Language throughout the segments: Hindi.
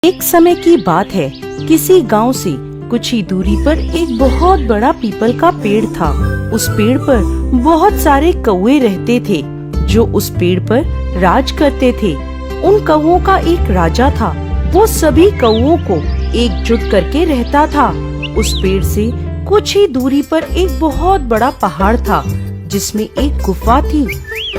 एक समय की बात है, किसी गांव से कुछ ही दूरी पर एक बहुत बड़ा पीपल का पेड़ था। उस पेड़ पर बहुत सारे कौवे रहते थे जो उस पेड़ पर राज करते थे। उन कौवों का एक राजा था। वो सभी कौवों को एकजुट करके रहता था। उस पेड़ से कुछ ही दूरी पर एक बहुत बड़ा पहाड़ था जिसमें एक गुफा थी।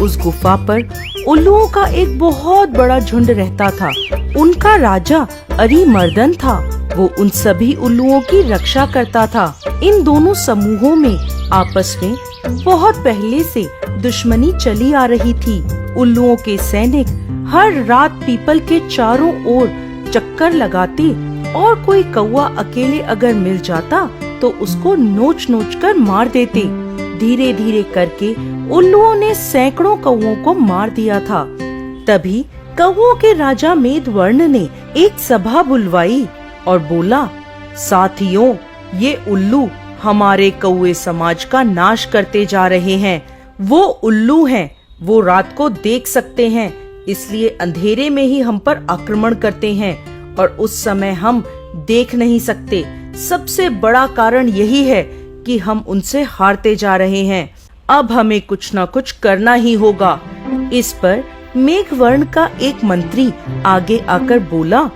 उस गुफा पर उल्लुओं का एक बहुत बड़ा झुंड रहता था। उनका राजा अरिमर्दन था। वो उन सभी उल्लुओं की रक्षा करता था। इन दोनों समूहों में आपस में बहुत पहले से दुश्मनी चली आ रही थी। उल्लुओं के सैनिक हर रात पीपल के चारों ओर चक्कर लगाते और कोई कौवा अकेले अगर मिल जाता तो उसको नोच नोच कर मार देते। धीरे धीरे करके उल्लुओं ने सैकड़ों कौवों को मार दिया था। तभी कौवों के राजा मेघवर्ण ने एक सभा बुलवाई और बोला, साथियों, ये उल्लू हमारे कौवे समाज का नाश करते जा रहे हैं। वो उल्लू हैं, वो रात को देख सकते हैं, इसलिए अंधेरे में ही हम पर आक्रमण करते हैं और उस समय हम देख नहीं सकते। सबसे बड़ा कारण यही है कि हम उनसे हारते जा रहे हैं। अब हमें कुछ न कुछ करना ही होगा। इस पर मेघवर्ण का एक मंत्री आगे आकर बोला,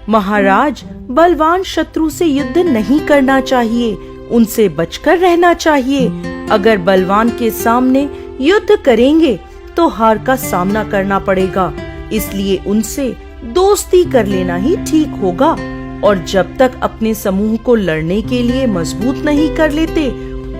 महाराज, बलवान शत्रु से युद्ध नहीं करना चाहिए, उनसे बचकर रहना चाहिए। अगर बलवान के सामने युद्ध करेंगे तो हार का सामना करना पड़ेगा, इसलिए उनसे दोस्ती कर लेना ही ठीक होगा। और जब तक अपने समूह को लड़ने के लिए मजबूत नहीं कर लेते,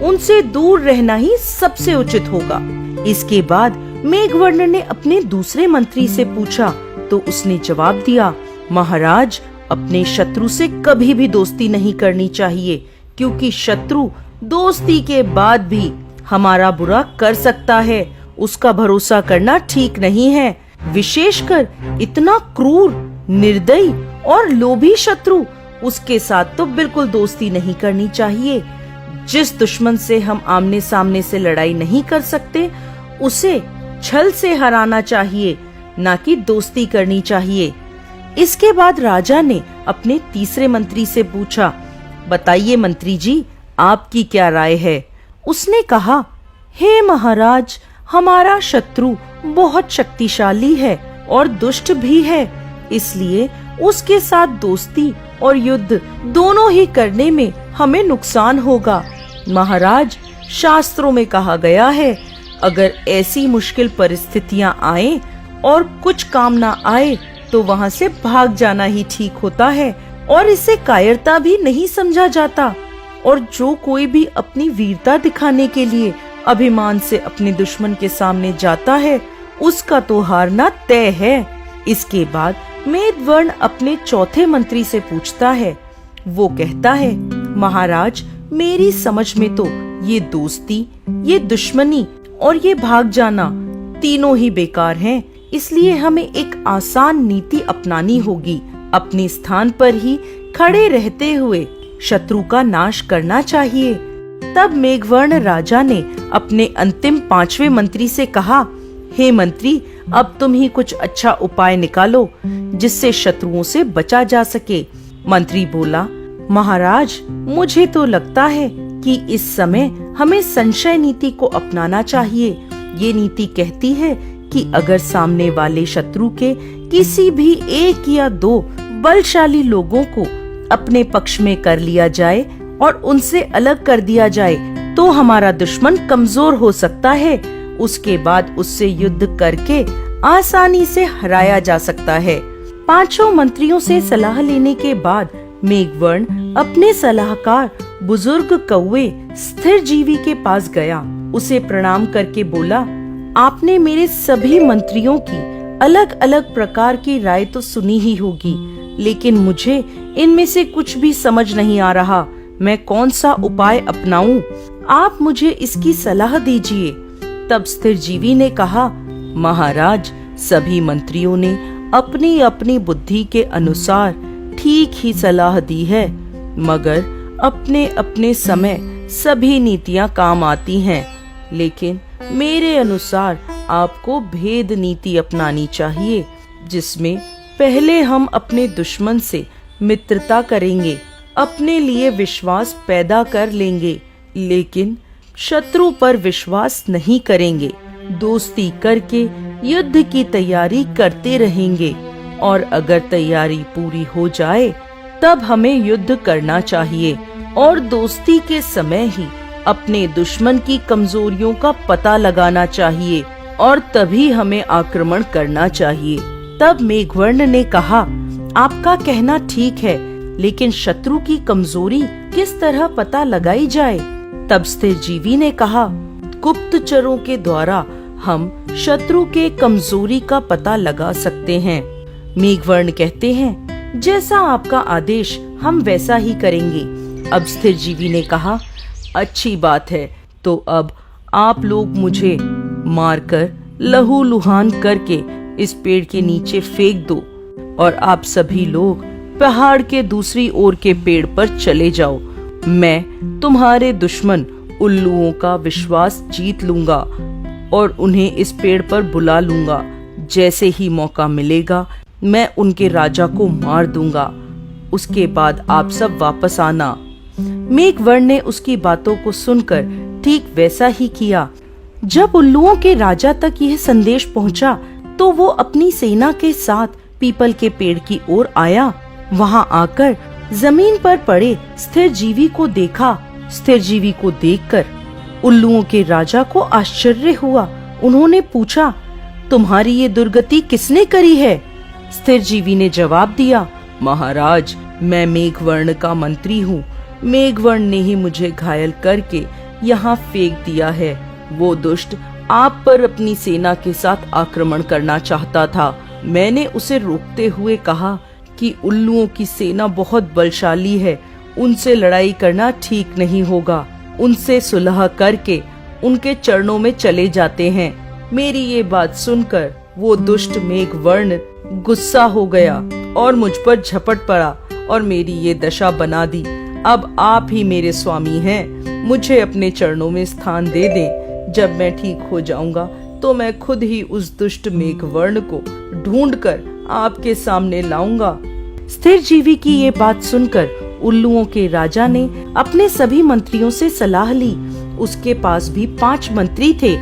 उनसे दूर रहना ही सबसे उचित होगा। इसके बाद मेघवर्ण ने अपने दूसरे मंत्री से पूछा तो उसने जवाब दिया, महाराज, अपने शत्रु से कभी भी दोस्ती नहीं करनी चाहिए, क्योंकि शत्रु दोस्ती के बाद भी हमारा बुरा कर सकता है। उसका भरोसा करना ठीक नहीं है। विशेषकर इतना क्रूर, निर्दयी और लोभी शत्रु, उसके साथ तो बिल्कुल दोस्ती नहीं करनी चाहिए। जिस दुश्मन से हम आमने सामने से लड़ाई नहीं कर सकते, उसे छल से हराना चाहिए, ना कि दोस्ती करनी चाहिए। इसके बाद राजा ने अपने तीसरे मंत्री से पूछा, बताइए मंत्री जी, आपकी क्या राय है? उसने कहा, हे महाराज, हमारा शत्रु बहुत शक्तिशाली है और दुष्ट भी है, इसलिए उसके साथ दोस्ती और युद्ध दोनों ही करने में हमें नुकसान होगा। महाराज, शास्त्रों में कहा गया है, अगर ऐसी मुश्किल परिस्थितियां आए और कुछ काम ना आए तो वहां से भाग जाना ही ठीक होता है और इसे कायरता भी नहीं समझा जाता। और जो कोई भी अपनी वीरता दिखाने के लिए अभिमान से अपने दुश्मन के सामने जाता है, उसका तो हारना तय है। इसके बाद मेघवर्ण अपने चौथे मंत्री से पूछता है। वो कहता है, महाराज, मेरी समझ में तो ये दोस्ती, ये दुश्मनी और ये भाग जाना तीनों ही बेकार हैं। इसलिए हमें एक आसान नीति अपनानी होगी। अपने स्थान पर ही खड़े रहते हुए शत्रु का नाश करना चाहिए। तब मेघवर्ण राजा ने अपने अंतिम पांचवें मंत्री से कहा, हे मंत्री, अब तुम ही कुछ अच्छा उपाय निकालो जिससे शत्रुओं से बचा जा सके। मंत्री बोला, महाराज, मुझे तो लगता है कि इस समय हमें संशय नीति को अपनाना चाहिए। ये नीति कहती है कि अगर सामने वाले शत्रु के किसी भी एक या दो बलशाली लोगों को अपने पक्ष में कर लिया जाए और उनसे अलग कर दिया जाए तो हमारा दुश्मन कमजोर हो सकता है। उसके बाद उससे युद्ध करके आसानी से हराया जा सकता है। पांचों मंत्रियों से सलाह लेने के बाद मेघवर्ण अपने सलाहकार बुजुर्ग कौवे स्थिर जीवी के पास गया। उसे प्रणाम करके बोला, आपने मेरे सभी मंत्रियों की अलग अलग प्रकार की राय तो सुनी ही होगी, लेकिन मुझे इनमें से कुछ भी समझ नहीं आ रहा। मैं कौन सा उपाय अपनाऊं? आप मुझे इसकी सलाह दीजिए। तब स्थिर जीवी ने कहा, महाराज, सभी मंत्रियों ने अपनी अपनी बुद्धि के अनुसार ठीक ही सलाह दी है, मगर अपने अपने समय सभी नीतियां काम आती हैं। लेकिन मेरे अनुसार आपको भेद नीति अपनानी चाहिए, जिसमें पहले हम अपने दुश्मन से मित्रता करेंगे, अपने लिए विश्वास पैदा कर लेंगे, लेकिन शत्रु पर विश्वास नहीं करेंगे। दोस्ती करके युद्ध की तैयारी करते रहेंगे और अगर तैयारी पूरी हो जाए तब हमें युद्ध करना चाहिए और दोस्ती के समय ही अपने दुश्मन की कमजोरियों का पता लगाना चाहिए और तभी हमें आक्रमण करना चाहिए। तब मेघवर्ण ने कहा, आपका कहना ठीक है, लेकिन शत्रु की कमजोरी किस तरह पता लगाई जाए? तब स्थिरजीवी ने कहा, गुप्तचरों के द्वारा हम शत्रु के कमजोरी का पता लगा सकते हैं। मेघवर्ण कहते हैं, जैसा आपका आदेश हम वैसा ही करेंगे। अब स्थिरजीवी ने कहा, अच्छी बात है, तो अब आप लोग मुझे मारकर लहूलुहान करके इस पेड़ के नीचे फेंक दो और आप सभी लोग पहाड़ के दूसरी ओर के पेड़ पर चले जाओ। मैं तुम्हारे दुश्मन उल्लुओं का विश्वास जीत लूंगा और उन्हें इस पेड़ पर बुला लूंगा। जैसे ही मौका मिलेगा मैं उनके राजा को मार दूंगा। उसके बाद आप सब वापस आना। मेघवर्ण ने उसकी बातों को सुनकर ठीक वैसा ही किया। जब उल्लुओं के राजा तक यह संदेश पहुंचा तो वो अपनी सेना के साथ पीपल के पेड़ की ओर आया। वहां आकर जमीन पर पड़े स्थिरजीवी को देखा। स्थिरजीवी को देखकर उल्लुओं के राजा को आश्चर्य हुआ। उन्होंने पूछा, तुम्हारी ये दुर्गति किसने करी है? स्थिरजीवी ने जवाब दिया, महाराज, मैं मेघवर्ण का मंत्री हूँ। मेघवर्ण ने ही मुझे घायल करके यहाँ फेंक दिया है। वो दुष्ट आप पर अपनी सेना के साथ आक्रमण करना चाहता था। मैंने उसे रोकते हुए कहा कि उल्लुओं की सेना बहुत बलशाली है, उनसे लड़ाई करना ठीक नहीं होगा। उनसे सुलह करके उनके चरणों में चले जाते हैं। मेरी ये बात सुनकर वो दुष्ट मेघवर्ण गुस्सा हो गया और मुझ पर झपट पड़ा और मेरी ये दशा बना दी। अब आप ही मेरे स्वामी हैं, मुझे अपने चरणों में स्थान दे दें। जब मैं ठीक हो जाऊंगा तो मैं खुद ही उस दुष्ट मेघवर्ण को ढूंढकर आपके सामने लाऊंगा। स्थिरजीवी की ये बात सुनकर उल्लुओं के राजा ने अपने सभी मंत्रियों से सलाह ली। उसके पास भी 5 मंत्री थे।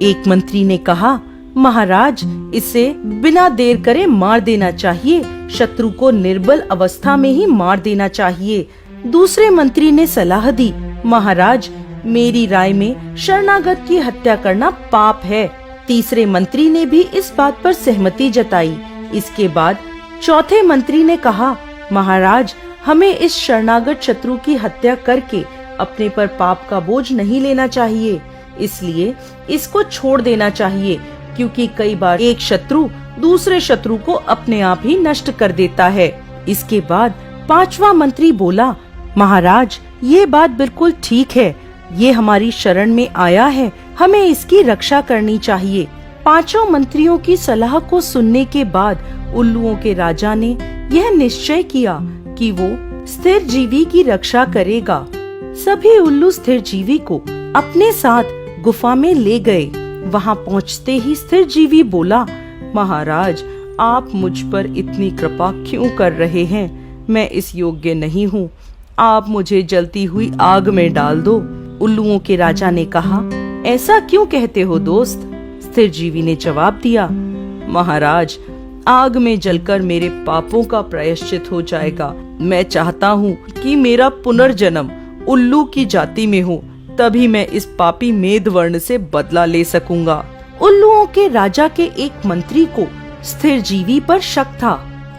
एक मंत्री ने कहा, महाराज, इसे बिना देर करे मार देना चाहिए। शत्रु को निर्बल अवस्था में ही मार देना चाहिए। दूसरे मंत्री ने सलाह दी, महाराज, मेरी राय में शरणागत की हत्या करना पाप है। तीसरे मंत्री ने भी इस बात पर सहमति जताई। इसके बाद चौथे मंत्री ने कहा, महाराज, हमें इस शरणागत शत्रु की हत्या करके अपने पर पाप का बोझ नहीं लेना चाहिए, इसलिए इसको छोड़ देना चाहिए, क्योंकि कई बार एक शत्रु दूसरे शत्रु को अपने आप ही नष्ट कर देता है। इसके बाद 5वां मंत्री बोला, महाराज, ये बात बिल्कुल ठीक है। ये हमारी शरण में आया है, हमें इसकी रक्षा करनी चाहिए। 5 मंत्रियों की सलाह को सुनने के बाद उल्लुओं के राजा ने यह निश्चय किया कि वो स्थिरजीवी की रक्षा करेगा। सभी उल्लू स्थिरजीवी को अपने साथ गुफा में ले गए। वहां पहुंचते ही स्थिरजीवी बोला, महाराज, आप मुझ पर इतनी कृपा क्यों कर रहे हैं? मैं इस योग्य नहीं हूँ। आप मुझे जलती हुई आग में डाल दो। उल्लुओं के राजा ने कहा, ऐसा क्यों कहते हो दोस्त? स्थिरजीवी ने जवाब दिया, महाराज, आग में जलकर मेरे पापों का प्रायश्चित हो जाएगा। मैं चाहता हूँ कि मेरा पुनर्जन्म उल्लू की जाति में हो, तभी मैं इस पापी मेघवर्ण से बदला ले सकूंगा। उल्लुओं के राजा के एक मंत्री को स्थिरजीवी पर शक था।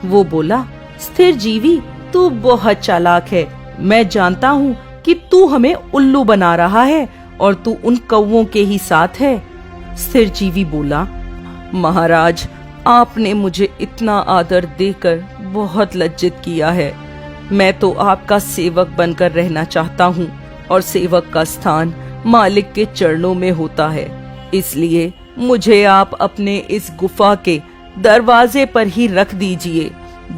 वो बोला, स्थिरजीवी, तू बहुत चालाक है। मैं जानता हूँ कि तू हमें उल्लू बना रहा है और तू उन कौवों के ही साथ है। स्थिरजीवी बोला, महाराज, आपने मुझे इतना आदर देकर बहुत लज्जित किया है। मैं तो आपका सेवक बनकर रहना चाहता हूँ और सेवक का स्थान मालिक के चरणों में होता है। इसलिए मुझे आप अपने इस गुफा के दरवाजे पर ही रख दीजिए,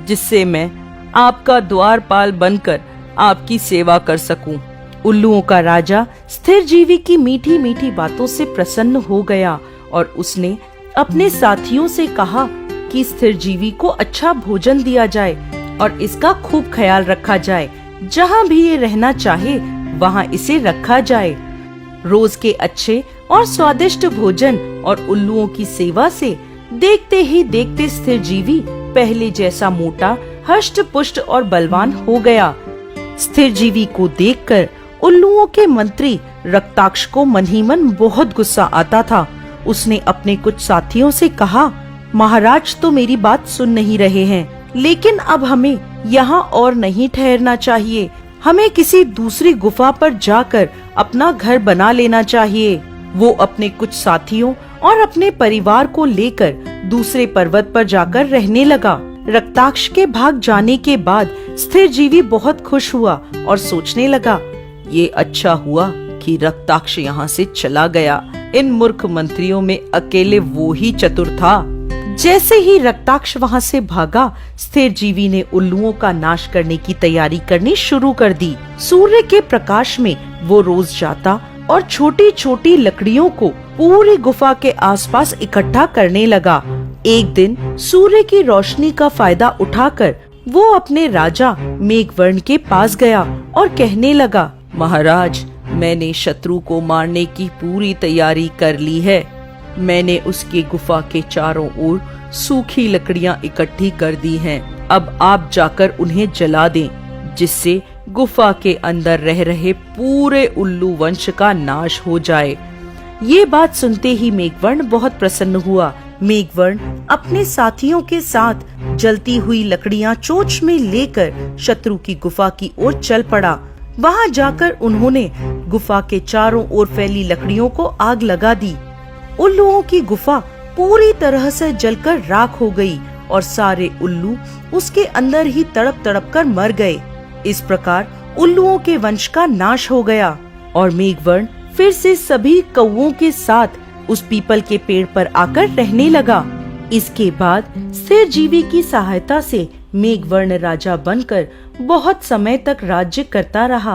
जिससे मैं आपका द्वारपाल बनकर आपकी सेवा कर सकूं। उल्लुओं का राजा स्थिरजीवी की मीठी मीठी बातों से प्रसन्न हो गया और उसने अपने साथियों से कहा कि स्थिर जीवी को अच्छा भोजन दिया जाए और इसका खूब ख्याल रखा जाए। जहाँ भी ये रहना चाहे वहाँ इसे रखा जाए। रोज के अच्छे और स्वादिष्ट भोजन और उल्लुओं की सेवा से देखते ही देखते स्थिर जीवी पहले जैसा मोटा, हष्ट पुष्ट और बलवान हो गया। स्थिर जीवी को देखकर उल्लुओं के मंत्री रक्ताक्ष को मन ही मन बहुत गुस्सा आता था। उसने अपने कुछ साथियों से कहा, महाराज तो मेरी बात सुन नहीं रहे हैं, लेकिन अब हमें यहाँ और नहीं ठहरना चाहिए। हमें किसी दूसरी गुफा पर जाकर अपना घर बना लेना चाहिए। वो अपने कुछ साथियों और अपने परिवार को लेकर दूसरे पर्वत पर जाकर रहने लगा। रक्ताक्ष के भाग जाने के बाद स्थिर जीवी बहुत खुश हुआ और सोचने लगा, ये अच्छा हुआ कि रक्ताक्ष यहाँ से चला गया। इन मूर्ख मंत्रियों में अकेले वो ही चतुर था। जैसे ही रक्ताक्ष वहाँ से भागा, स्थिर जीवी ने उल्लुओं का नाश करने की तैयारी करनी शुरू कर दी। सूर्य के प्रकाश में वो रोज जाता और छोटी छोटी लकड़ियों को पूरी गुफा के आसपास इकट्ठा करने लगा। एक दिन सूर्य की रोशनी का फायदा उठाकर वो अपने राजा मेघवर्ण के पास गया और कहने लगा, महाराज, मैंने शत्रु को मारने की पूरी तैयारी कर ली है। मैंने उसकी गुफा के चारों ओर सूखी लकड़ियां इकट्ठी कर दी हैं। अब आप जाकर उन्हें जला दें, जिससे गुफा के अंदर रह रहे पूरे उल्लू वंश का नाश हो जाए। ये बात सुनते ही मेघवर्ण बहुत प्रसन्न हुआ। मेघवर्ण अपने साथियों के साथ जलती हुई लकड़ियां चोंच में लेकर शत्रु की गुफा की ओर चल पड़ा। वहां जाकर उन्होंने गुफा के चारों ओर फैली लकड़ियों को आग लगा दी। उल्लुओं की गुफा पूरी तरह से जलकर राख हो गई और सारे उल्लू उसके अंदर ही तड़प तड़प कर मर गए। इस प्रकार उल्लुओं के वंश का नाश हो गया और मेघवर्ण फिर से सभी कौओं के साथ उस पीपल के पेड़ पर आकर रहने लगा। इसके बाद स्थिर जीवी की सहायता से मेघवर्ण राजा बनकर बहुत समय तक राज्य करता रहा।